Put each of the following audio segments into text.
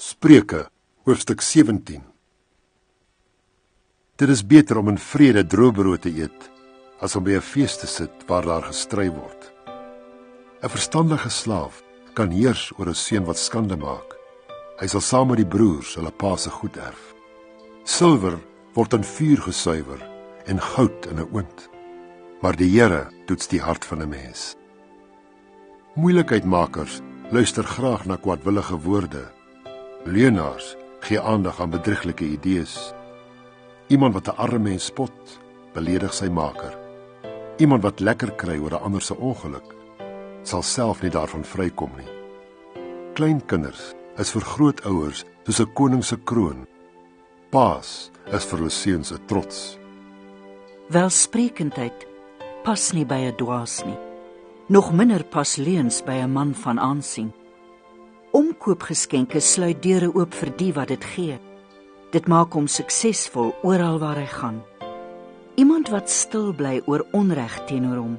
Spreuke, hoofstuk 17. Dit is beter om in vrede droëbrood te eet, as om by 'n fees te sit waar daar gestry word. 'n Verstandige slaaf kan heers oor 'n seun wat skande maak. Hy sal saam met die broers hulle pa se goed erf. Silwer word in vuur gesuiwer en goud in 'n oond, maar die Here toets die hart van 'n mens. Moeilikheidmakers luister graag na kwaadwillige woorde. Leuenaars gee aandag aan bedrieglike idees. Iemand wat 'n arme mens spot, beledig sy maker. Iemand wat lekker kry oor 'n ander se ongeluk, sal self nie daarvan vrykom nie. Kleinkinders is vir grootouers soos 'n koning se kroon. Paas is vir hulle seuns 'n trots. Welsprekendheid pas nie by 'n dwaas nie. Nog minder pas leuns by 'n man van aansien. Omkoopgeskenke sluit deure oop vir die wat dit gee. Dit maak hom suksesvol oral waar hy gaan. Iemand wat stil bly oor onreg teenoor hom,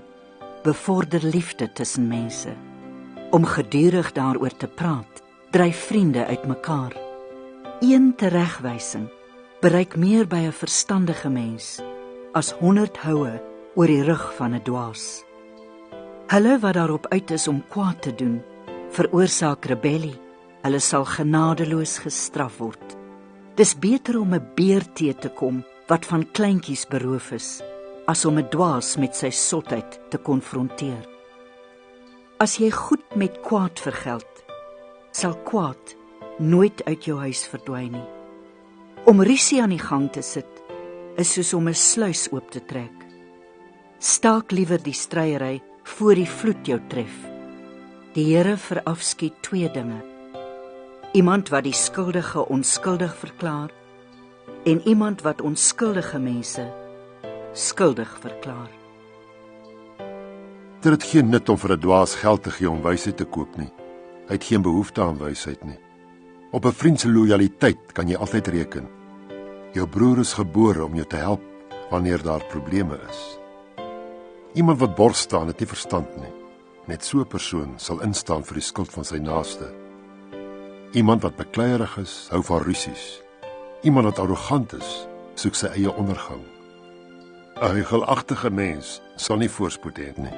bevorder liefde tussen mense. Om gedurig daaroor te praat, dryf vriende uitmekaar. Een teregwysing bereik meer by 'n verstandige mens as 100 houe oor die rug van 'n dwaas. Hulle wat daarop uit is om kwaad te doen, veroorsaak rebellie. Hulle sal genadeloos gestraf word. Dis beter om 'n beer te te kom wat van kleintjies beroof is, as om 'n dwaas met sy sotheid te konfronteer. As jy goed met kwaad vergeld, sal kwaad nooit uit jou huis verdwyn nie. Om rusie aan die gang te sit, is soos om 'n sluis oop te trek. Staak liewer die stryery voor die vloed jou tref. Die Here verafskiet 2 dinge. Iemand wat die skuldige onskuldig verklaar, en iemand wat onskuldige mense skuldig verklaar. Dit het geen nut om vir 'n dwaas geld te gee om wysheid te koop nie. Hy het geen behoefte aan wysheid nie. Op 'n vriend se lojaliteit kan jy altyd reken. Jou broer is gebore om jou te help wanneer daar probleme is. Iemand wat bors staan het nie verstand nie. Net so 'n persoon sal instaan vir die skuld van sy naaste. Iemand wat bekleierig is, hou van rusies. Iemand wat arrogant is, soek sy eie ondergang. 'n Huigelagtige mens sal nie voorspoed hê nie.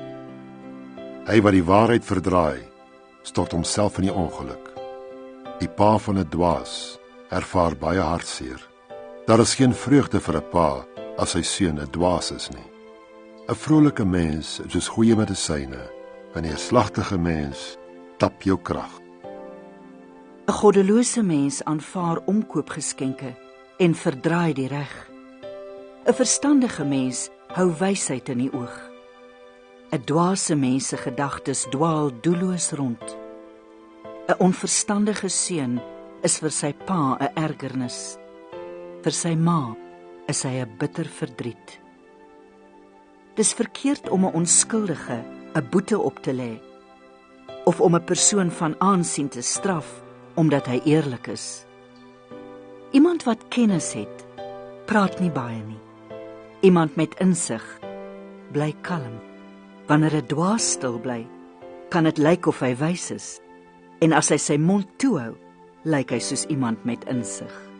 Hy wat die waarheid verdraai, stort homself in die ongeluk. Die pa van 'n dwaas ervaar baie hartseer. Daar is geen vreugde vir 'n pa as sy seun 'n dwaas is nie. 'n Vrolike mens is soos goeie medisyne. 'n Neerslagtige mens tap jou krag. 'n Goddelose mens aanvaar omkoopgeskenke en verdraai die reg. 'n Verstandige mens hou wysheid in die oog. 'n Dwaase mens se gedagtes dwaal doelloos rond. 'n Onverstandige seun is vir sy pa 'n ergernis. Vir sy ma is hy 'n bitter verdriet. Dis verkeerd om 'n onskuldige 'n boete op te lê, of om 'n persoon van aansien te straf omdat hy eerlik is. Iemand wat kennis het, praat nie baie nie. Iemand met insig bly kalm. Wanneer 'n dwaas stil bly, kan dit lyk of hy wys is, en as hy sy mond toehou, lyk hy soos iemand met insig.